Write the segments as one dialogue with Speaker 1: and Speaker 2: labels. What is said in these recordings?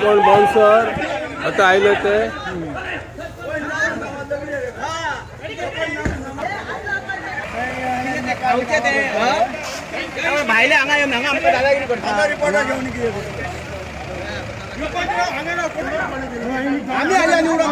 Speaker 1: कोण बाउन्सर आता आयले ते
Speaker 2: भाईले हांगा येऊन हांगा आमकां दादागिरी करता रिपोर्टर घेऊन आम्ही आल्या निवडून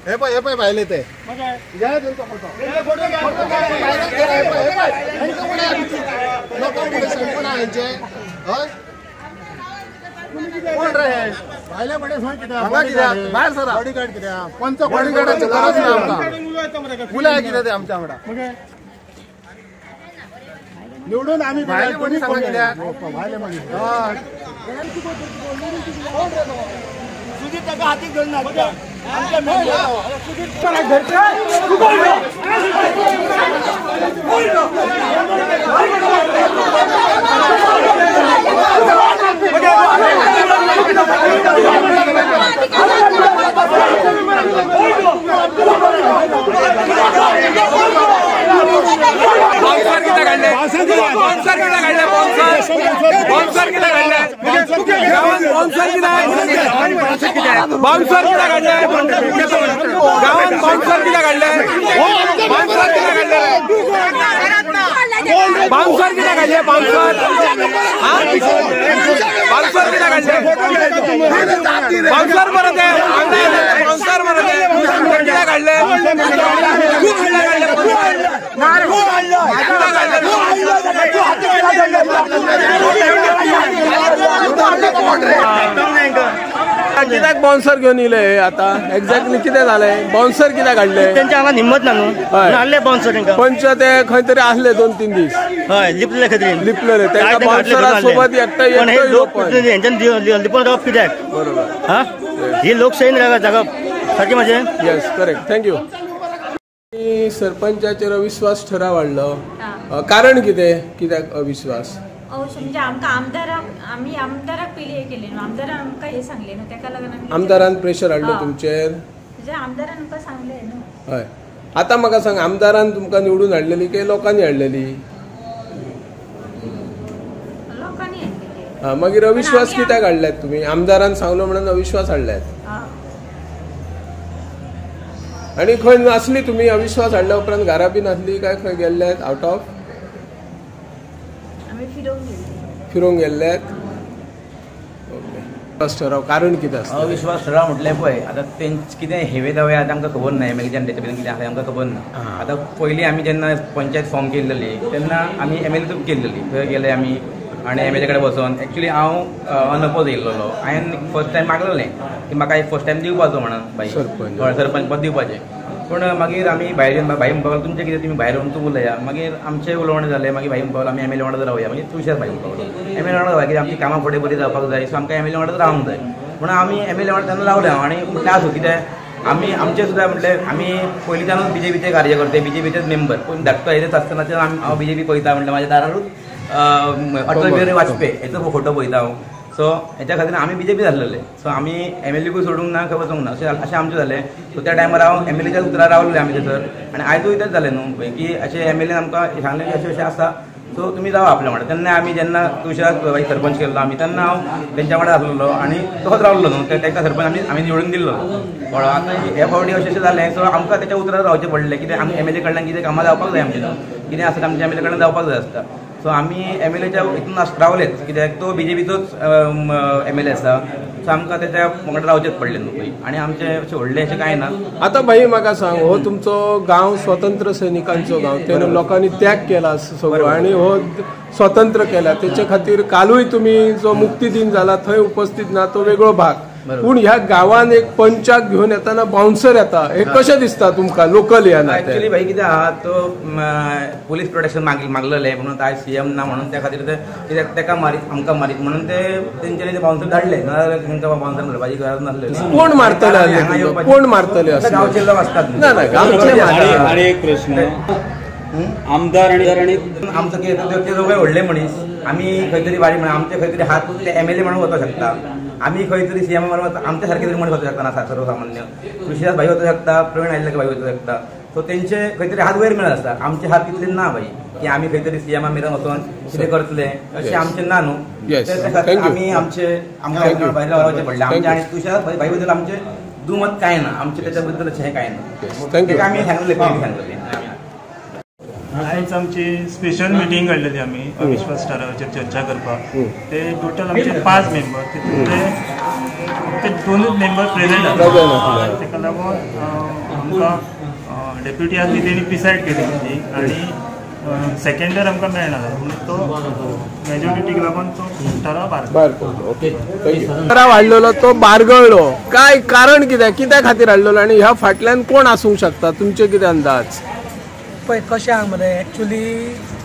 Speaker 3: हे पाय भायले ते कोण रे भायले मध्ये सांग किती बाहेर सर बॉडीगार्ड किती पंच बॉडीगार्डाची गरज नाही आमका मुलं आहे किती ते आमच्या आंगडा निवडून आम्ही भायले मध्ये सांगा किती भायले मध्ये सुधीर टका हाती घेऊन आमच्या
Speaker 1: बाउन्सर किती काढले गावात बाउन्सर किती काढले बाउन्सर किती काढले बाउन्सर बाउन्सर किती काढले बाउन्सर परत बाउन्सर परत किती काढले कित्याक बाउन्सर घेऊन येले आता एक्झॅक्टली किती झालंय बाउन्सर कित्याक काढले
Speaker 2: त्यांच्या हांगा हिम्मत ना न्हू हाडले बाउन्सर तांकां
Speaker 1: पंच ते खंय तरी आसले 2-3 दीस
Speaker 2: हय लिपले खत्री
Speaker 1: लिपलेले त्या बाउन्सरा सोबत
Speaker 2: लिपोन रावप कित्याक
Speaker 1: बरोबर
Speaker 2: हा ही लोकशाहीन जगप सारकें म्हजें
Speaker 1: येस करेक्ट थँक्यू सरपंचाचेर अविश्वास ठराव हाडलो कारण कित्याक अविश्वास
Speaker 4: म्हणजे आमकां आमी आमदाराक पयलीं हे केले न्हू आमदारान आमकां हे सांगले न्हू तेका लागून
Speaker 1: आमदारान प्रेशर हाडलो तुमचेर
Speaker 4: म्हणजे आमदारान आमकां सांगले न्हू
Speaker 1: हय आतां म्हाका सांग आमदारान तुमकां निवडून हाडलेली काय लोकांनी हाडलेली
Speaker 4: लोकांनी हाडलेली
Speaker 1: मागीर अविश्वास कित्याक हाडल्यात तुमी आमदारान सांगलो म्हणून अविश्वास हाडल्यात आनी खंय नासली तुमी अविश्वास हाडल्या उपरांत घरा बी नासली काय खंय गेल्ल्यात आउट ऑफ फिरोंक गेल्ल्यात ओके ठराव कारण कितें आसता
Speaker 5: अविश्वास ठराव म्हटलें पळय आतां तेंचे कितें हेवे दावे आतां आमकां खबर ना एमएलए जनतेचे भितर कितें आसा आमकां खबर ना आतां पयलीं आमी जेन्ना पंचायत फॉर्म केल्ली तेन्ना आमी एमएलए केल्ली थंय गेले आमी आनी एमएलए कडेन बसून एक्चुली हांव अनअपोज येयल्लो हांवें फर्स्ट टायम मागलेलें की म्हाका एक फर्स्ट टायम दिवपाचो म्हणून बाई सरपंच पद दिवपाचें पूण मागीर आमी भाई म्हणपाक तुमचें कितें तुमी भायर येवन तूं उलया मागीर आमचें उलोवणें जालें मागीर भाई म्हणपाक आमी एमएलए वांगडा रावया मागीर तुळशीर भाई म्हणपाक एमएलए वांगडा रावया कित्याक आमची कामां फुडें बरी जावपाक जाय सो आमकां एमएलए वांगडा रावंक जाय म्हणून आमी एमएलए वांगडा तेन्ना रावले हांव आनी म्हटलें आसूं कितें आमी आमचें सुद्दां म्हटलें आमी पयलींच्यानूच बीजेपीचे कार्यकर्ते बीजेपीचेच मेंबर पूण धाकटो हेजेच आसतनाच्यान हांव बीजेपी पळयता म्हटलें म्हाज्या दारारूच अटल बिहारी वाजपेयी हेचो फोटो पळयता हांव सो हेच्या खातीर आमी बीजेपी जाल्लेले सो आमी एमएलएकूय सोडूंक ना खबर वचूंक ना अशें आमचें जालें सो त्या टायमार हांव एमएलएच्या उतरार रावलें आमी थंयसर आनी आयजूय तेंच जालें न्हू की अशें एमएलएन आमकां सांगलें की अशें अशें आसा सो तुमी रावा आपल्या वांगडा तेन्ना आमी जेन्ना तुळशीराक सरपंच केल्लो आमी तेन्ना हांव तेंच्या वांगडा आसलेलो आनी तसोच रावल्लो न्हू तेका सरपंच आमी निवडून दिल्लो पण आतां हे फावटी अशें जालें सो आमकां तेच्या उतरार रावचें पडलें कित्याक आमी एमएलए कडल्यान कितें कामां जावपाक जाय आमचें कितें आसा आमच्या एमएलए कडल्यान जावपाक जाय आसता सो आमी एमएलएच्या हितून रावलेच कित्याक तो बीजेपीचोच एमएलए आसा सो आमकां तेच्या वांगडा रावचेंच पडलें न्हू पळय आनी आमचें अशें व्हडलें अशें कांय ना
Speaker 1: आतां भाई म्हाका सांग हो तुमचो गांव स्वतंत्र सैनिकांचो गांव तेन्ना लोकांनी त्याग केला सगळो आनी हो स्वतंत्र केला तेचे खातीर कालूय तुमी जो मुक्ती दिन जाला थंय उपस्थित ना तो वेगळो भाग पूण ह्या गावान एक पंचाक घेऊन येताना बाउन्सर येता हे कशें दिसता तुमकां लोकल ह्या
Speaker 5: ऍक्च्युली भाई कितें आहा तो पोलीस प्रोटेक्शन मागलेले म्हणून आयज सीएम ना म्हणून त्या खातीर तेका मारीत आमकां मारीत म्हणून ते तेंच्यांनी ते बाउन्सर धाडले नाजाल्यार तांकां बाउन्सर धरपाची गरज नासली.
Speaker 1: कोण मारतले कोण मारतले
Speaker 5: गांवचे लोक असतात
Speaker 1: ना गांवचे
Speaker 6: आणि एक प्रश्न आमदार आणि
Speaker 5: आमचं ते दोघे व्हडले मनीस आम्ही खंय तरी बारी म्हणून आमचे खंय तरी हात ते MLA म्हणून वचूंक शकता आम्ही खंय तरी CM म्हणून आमच्या सारखे तरी मनीस वचूंक शकता ना सर्वसामान्य कृषीदास भाई वचूंक शकता प्रवीण आयल्ले भाई वचूंक शकता सो तेंचे खंय तरी हात वयर मिळत आसता आमचे हात तितले ना भाई की आम्ही खंय तरी CM मेरेन वचून कितें करतले अशें आमचे ना न्हू आमी आमचे आमकां भायर रावचे पडले आमचे आनी तुषार भाई बद्दल आमचे दुमत कांय ना आमचे तेच्या बद्दल अशें कांय ना आमी सांगलें
Speaker 7: आयज आमची स्पेशल मिटींग काडलेली आमी अविश्वास ठरावाचेर चर्चा करपाक ते टोटल आमचे 5 मेंबर ते 2 मेंबर प्रेझेंट आसले तेका लागून आमकां डेप्युटी आसली तेणी डिसायड केली मिटींग आनी सेकंडर आमकां मेळना म्हणून तो मेजॉरिटीक लागून तो ठराव भायर
Speaker 1: ठराव हाडलेलो तो बारगळलो काय कारण कित्या खातीर हाडलेलो आनी ह्या फाटल्यान कोण आसूंक शकता तुमचे कितें अंदाज
Speaker 8: पळय कशें आहा मरे एक्चुली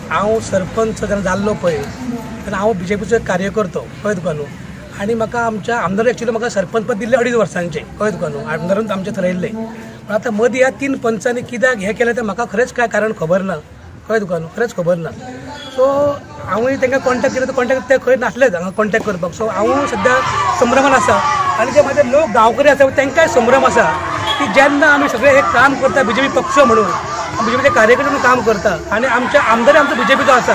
Speaker 8: हांव सरपंच जेन्ना जाल्लो पळय तेन्ना हांव BJPचो एक कार्यकर्तो कळ्ळें तुका न्हू आनी म्हाका आमच्या आमदार एक्चुली म्हाका सरपंच पद दिल्लें 2.5 वर्सांचें कळ्ळें तुका न्हू आमदारान आमचें थरयल्लें पूण आतां मदीं ह्या 3 पंचांनी कित्याक हें केलें तें म्हाका खरेंच काय कारण खबर ना कळ्ळें तुका न्हू खरेंच खबर ना सो हांवूय तांकां कॉन्टॅक्ट केलो कॉन्टॅक्ट ते खंय नासलेच हांगा कॉन्टॅक्ट करपाक सो हांव सद्या संभ्रमान आसा आनी जे म्हाजे लोक गांवकरी आसा तांकांय संभ्रम आसा की जेन्ना आमी सगळे एक काम करता BJP पक्ष म्हणून BJPचे कार्यकर्ते म्हणून काम करता आनी आमच्या आमदार आमचो BJPचो आसा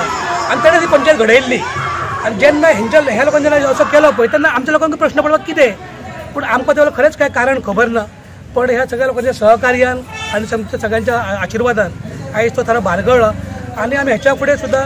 Speaker 8: आनी ताणें ती पंचायत घडयल्ली आनी जेन्ना ह्या लोकांनी जेन्ना असो केलो पळय तेन्ना आमच्या लोकांक प्रश्न पडलो कितें पूण आमकां तेवलो खरेंच काय कारण खबर ना पण ह्या सगळ्या लोकांच्या सहकार्यान आनी सगळ्यांच्या आशिर्वादान आयज तो थोडो बारगळ्ळो आनी आमी हेच्या फुडें सुद्दां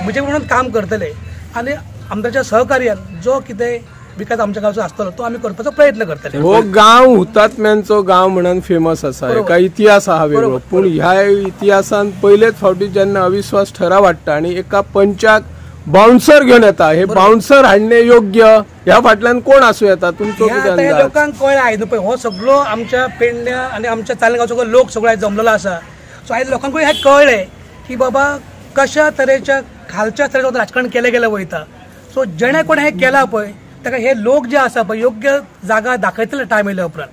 Speaker 8: BJP म्हणून काम करतले आनी आमदारच्या सहकार्यान जो कितें विकास आमच्या गांवचो आसतलो तो आमी करपाचो प्रयत्न करतले.
Speaker 1: हो गांव हुतात्म्यांचो गांव म्हणून फेमस आसा एका इतिहास आहा वेगळो पूण ह्या इतिहासान पयलेच फावटी जेन्ना अविश्वास ठराव हाडटा आनी एका पंचाक बाउन्सर घेवन येता हे बाउन्सर हाडणे योग्य ह्या फाटल्यान कोण आसूं येता तुमचो कितें अंदाज
Speaker 8: लोकांक कळ्ळें आयज पळय हो सगळो आमच्या पेडण्या आनी आमच्या चालगांवचो लोक सगळो आयज जमलेलो आसा सो आयज लोकांकूय हें कळ्ळें की बाबा कशा तरेच्या खालच्या तरेचें राजकारण केलें गेलें वयता सो जेणे कोण हें केलां पळय ताका हे लोक जे आसा पळय योग्य जागा दाखयतले टायम येयल्या उपरांत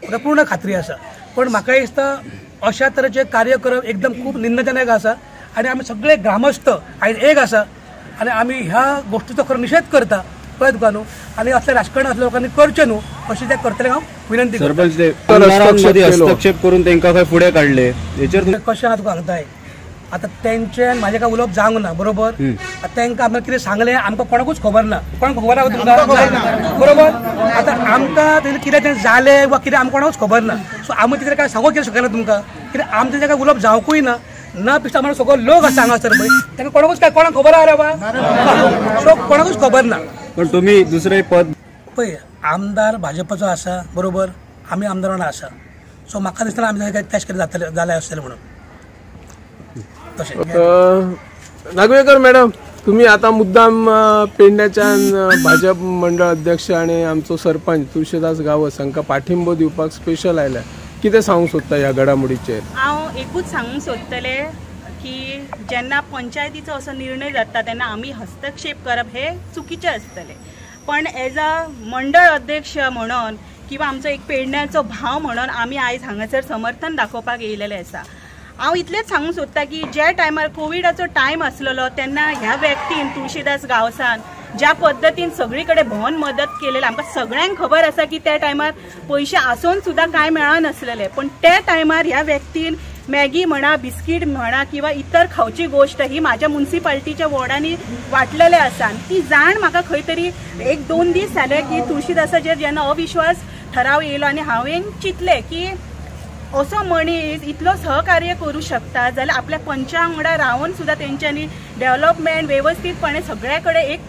Speaker 8: म्हाका पूर्ण खात्री आसा पण म्हाका दिसता अशा तरेचे कार्य करप एकदम खूब निंदजनक आसा आनी आमी सगळे ग्रामस्थ आयज एक आसा आनी आमी ह्या गोष्टीचो खरो निशेध करता कळ्ळें तुका न्हू आनी असलें राजकारण असल्या लोकांनी करचें न्हू अशें ते करतले हांव विनंती
Speaker 6: सरपंच हस्तक्षेप करून तांकां खंय फुडें काडले हेचेर
Speaker 8: कशें आहा तुका सांगताय आतां तेंचे म्हाजे काय उलोवप जावंक ना बरोबर तांकां आमकां कितें सांगलें आमकां कोणाकूच खबर ना कोणाक खबर आहा तुमकां बरोबर आतां आमकां कितें तें जालें वा कितें आमकां कोणाकूच खबर ना सो आमी तितलें काय सांगूंक कितें शकना तुमकां कित्याक आमचें तें काय उलोवप जावंकूय ना पिश्ता आमकां सगळो लोक आसा हांगासर पळय तांकां कोणाकूच काय कोणाक खबर आहा रे बा सो कोणाकूच खबर ना
Speaker 6: पण तुमी दुसरें पद
Speaker 8: पळय आमदार भाजपाचो आसा बरोबर आमी आमदार वांगडा आसा सो म्हाका दिसना आमी तेश कितें जालें आसतलें म्हणून
Speaker 1: नागवेकर मॅडम तुम्ही आता मुद्दाम पेडण्याच्यान भाजप मंडळ अध्यक्ष आणि आमचो सरपंच तुळशीदास गावस हांकां पाठिंबो दिवपाक स्पेशल आयल्या कितें सांगूंक सोदता ह्या घडामोडीचेर
Speaker 9: हांव एकूच सांगूंक सोदतलें की जेन्ना पंचायतीचो असो निर्णय जाता तेन्ना आमी हस्तक्षेप करप हे चुकीचें आसतलें पण एज अ मंडळ अध्यक्ष म्हणून किंवा आमचो एक पेडण्याचो भाव म्हणून आमी आयज हांगासर समर्थन दाखोवपाक येयलेले आसा हांव इतलेंच सांगूंक सोदतां की ज्या टायमार कोविडाचो टायम आसलेलो तेन्ना ह्या व्यक्तीन तुळशीदास गांवसान ज्या पद्दतीन सगळी कडेन भोंवन मदत केलेली आमकां सगळ्यांक खबर आसा की त्या टायमार पयशे आसून सुद्दां कांय मेळनासलेले पण त्या टायमार ह्या व्यक्तीन मॅगी म्हणा बिस्कीट म्हणा किंवा इतर खावची गोश्ट ही माझ्या म्युनिसिपालिटीच्या वॉर्डांनी वाटलेले आसा ती जाण म्हाका खंय तरी 1-2 दीस जाले की तुळशीदासाचेर जेन्ना अविश्वास ठराव येयलो आनी हांवें चिंतलें की असो मनीस इतलो सहकार्य करू शकता जाल्यार आपल्या पंचा वांगडा रावन सुद्दां तेंच्यांनी डेव्हलपमेंट व्यवस्थितपणे सगळे कडेन एक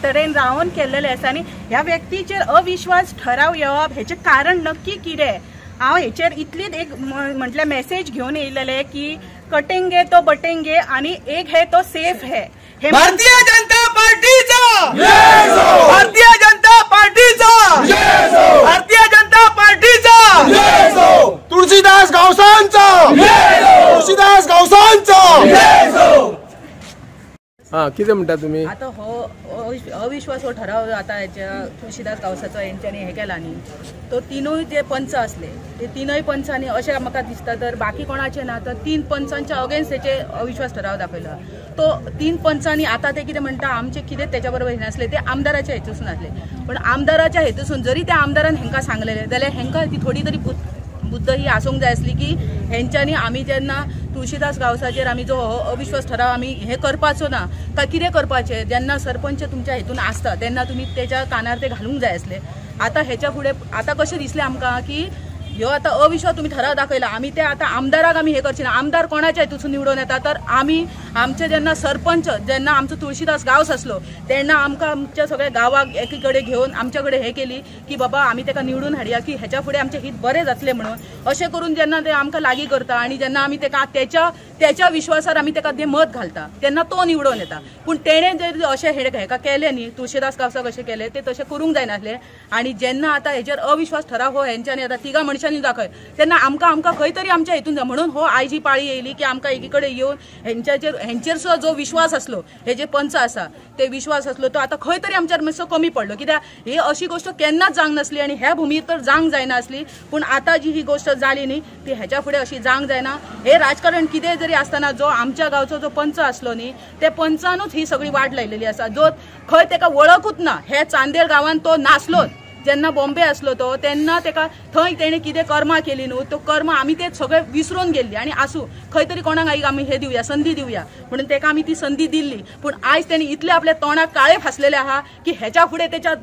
Speaker 9: तरेन रावन केल्लेले आसा आनी ह्या व्यक्तीचेर अविश्वास ठराव येवप हेचें कारण नक्की कितें हांव हेचेर इतलीच एक म्हटल्यार मेसेज घेवन येयलेले की कटेंगे तो बटेंगे आनी एक है तो सेफ है भारतीय जनता पार्टीचा भारतीय जनता पार्टीचा
Speaker 1: कितें म्हणटा तुमी?
Speaker 9: आता हो अविश्वास हो ठराव आता ह्याच्या तुळशीदास गावसाचो हेंच्यांनी हे केला न्ही, तो तीनूय जे पंच असले ते तीनय पंचांनी अशें म्हाका दिसता तर बाकी कोणाचे ना, तर 3 पंचांच्या अगेन्स्ट तेचे अविश्वास ठराव दाखयला. तो 3 पंचांनी आता ते कितें म्हणटा आमचे कितें तेच्या बरोबर हे नासले, ते आमदाराच्या हेतूसून आसले. पण आमदाराच्या हेतूसून जरी त्या आमदारान हेंकां सांगलेले जाल्यार हेंकां ती थोडी तरी बुद्ध ही आसूंक जाय आसली की हेंच्यांनी आमी जेन्ना तुळशीदास गावसाचेर आमी जो अविश्वास ठराव आमी हे करपाचो ना, काय कितें करपाचें, जेन्ना सरपंच तुमच्या हेतून आसता तेन्ना तुमी तेच्या कानार ते घालूंक जाय आसले. आता हेच्या फुडें आता कशें दिसलें आमकां की ह्यो आता अविश्वास तुमी ठराव दाखयला, आमी ते आता आमदाराक आमी हे करचे ना. आमदार कोणाच्या हेतून निवडून येता तर आमी आमचे जेन्ना सरपंच जेन्ना आमचो तुळशीदास गावस आसलो तेन्ना आमकां आमच्या सगळ्या गांवाक एकी कडेन घेवन आमच्या कडेन हे केली की बाबा आमी ताका निवडून हाडया की हेच्या फुडें आमचें हित बरें जातलें म्हणून. अशें करून जेन्ना ते आमकां लागीं करता आनी जेन्ना आमी ताका त्याच्या विश्वासार आमी ताका ते मत घालता तेन्ना तो निवडून येता. पूण तेणें जर अशें हेका केलें न्ही, तुळशीदास गावसाक अशें केलें, ते तशें करूंक जायनासलें. आनी जेन्ना आतां हेचेर अविश्वास ठराव हो हेंच्यांनी आतां 3 मनशांनी दाखय तेन्ना आमकां खंय तरी आमच्या हेतून म्हणून हो आयजी पाळी येयली की आमकां एकी कडेन येवन हेंचेर सुद्दां जो विश्वास आसलो, हे जे पंच आसा ते विश्वास आसलो तो आतां खंय तरी आमच्यार मातसो कमी पडलो. कित्याक ही अशी गोश्ट केन्नाच जावंक नासली आनी ह्या भुमीर तर जावंक जायना आसली. पूण आतां जी ही गोश्ट जाली न्ही ती हेच्या फुडें अशी जावंक जायना. हे राजकारण कितें जरी आसतना जो आमच्या गांवचो जो पंच आसलो न्ही, ते पंचानूच ही सगळी वाट लायलेली आसा. जो खंय ताका वळखूच ना, हे चांदेर गांवांत तो नासलोच. जेन्ना बॉम्बे आसलो तो तेन्ना ताका थंय तेणें कितें कर्मां केली न्हू, तो कर्म आमी ते सगळे विसरून गेल्ली. आनी आसूं खंय तरी कोणाक आमी हे दिवया, संदी दिवया म्हणून ताका आमी ती संदी दिल्ली. पूण आयज तेणी इतले आपल्या तोंडाक काळे फासलेले आहा की हेच्या फुडें तेच्या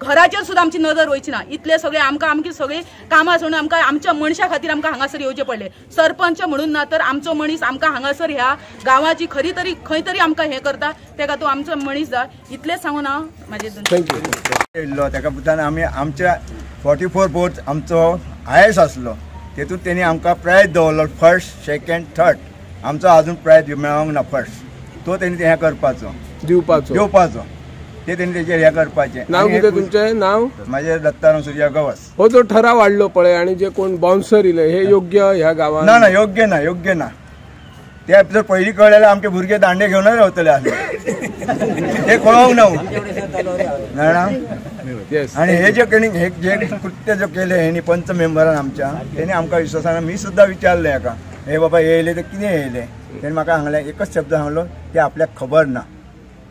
Speaker 9: घराचेर सुद्दां आमची नदर वयची ना. इतले सगळे आमची सगळी कामां सोडून आमकां आमच्या मनशा खातीर आमकां हांगासर येवचें पडलें. सरपंच म्हणून ना तर आमचो मनीस आमकां हांगासर ह्या गांवाची खरी तरी खंय तरी आमकां हे करता, ताका तो आमचो मनीस जा. इतलेंच सांगून हांव म्हाजें
Speaker 10: येयल्लो तेका पुतान आमी आमच्या 44 बोर्ड आमचो हायस्ट आसलो, तेतूंत तेणी आमकां प्रायज दवरलो 1st, 2nd, 3rd. आमचो अजून प्रायज मेळोंक ना 1st. तो तेणी हें करपाचो दिवपाचो ते तेणी तेचेर हें करपाचें.
Speaker 1: नांव कितें तुमचें? नांव?
Speaker 10: म्हाजें दत्ताराम सुर्या गवस.
Speaker 1: हो जो ठराव वाडलो पळय आनी जे कोण बाउन्सर इले हे योग्य ह्या गांवांत?
Speaker 10: ना योग्य ना. ते जर पयलीं कळ्ळें जाल्यार आमचे भुरगे दांडे घेवनच रावतले आसले. ते कळोंक ना. आणि हे जे कृत्य जो केले हेणी पंच मेंबरान आमच्या, तेणी आमकां विश्वासान मी सुद्दां विचारलें हेका, हे बाबा येयले ते कितें येयले, तेणी म्हाका सांगलें एकच शब्द सांगलो, ते आपल्याक खबर ना.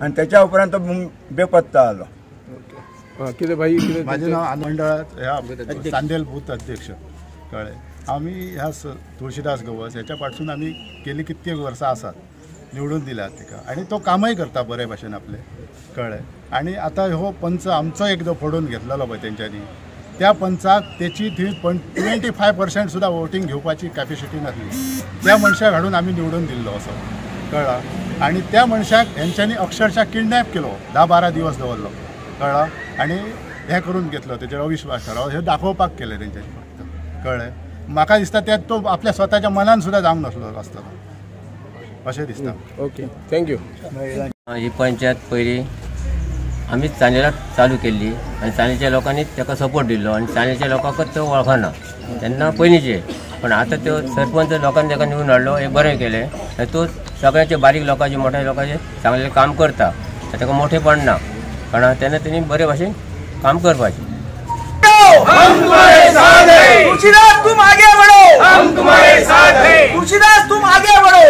Speaker 10: आणि त्याच्या उपरांत तो बेपत्ता आलो.
Speaker 1: कितें भाई?
Speaker 3: माझे नाव मंडळात ह्या चांदेल बूथ अध्यक्ष कळ्ळे. आम्ही ह्या तुळशीदास गवस ह्याच्या पासून आम्ही गेली कित्येक वर्सां आसात, निवडून दिल्यात तिका आणि तो कामय करता बरे भाशेन आपले कळ्ळे. आणि आता हो पंच आमचो एकदा फोडून घेतलेलो पळय तेंच्यांनी, त्या पंचाक तेची थंय 25% सुद्धा वोटींग घेवपाची कॅपेसिटी नासली. त्या मनशाक हाडून आमी निवडून दिल्लो असो कळ्ळा. आणि त्या मनशाक हेंच्यांनी अक्षरशः किडनॅप केलो, 10-12 दिवस दवरलो कळ्ळा. आणि हे करून घेतलो, तेचेर अविश्वास ठराव हे दाखोवपाक केले तेंच्यांनी फक्त कळ्ळे. म्हाका दिसता ते तो आपल्या स्वताच्या मनान सुद्धा जावंक नासलो आसतलो अशें दिसता.
Speaker 1: Okay, thank you.
Speaker 11: ही पंचायत पयलीं आमीच चांदेराक चालू केल्ली आनी चांदेच्या लोकांनी ताका सपोर्ट दिल्लो आनी चांदेच्या लोकांकच तो वळखना तेन्ना पयलींचे. पण आता तो सरपंच लोकांनी ताका निवडून हाडलो, हे बरें केलें. तो सगळ्याचे बारीक लोकांचे मोठ्या लोकांचे चांगले काम करता, ताका मोठेपण ना कळ्ळां. तेन्ना तेणी बरे भाशेन काम करपाचें.
Speaker 12: हम तुम्हारे साथ हैं। तुलसीदास तुम आगे बढ़ो, हम तुम्हारे साथ हैं। तुलसीदास तुम आगे बढ़ो,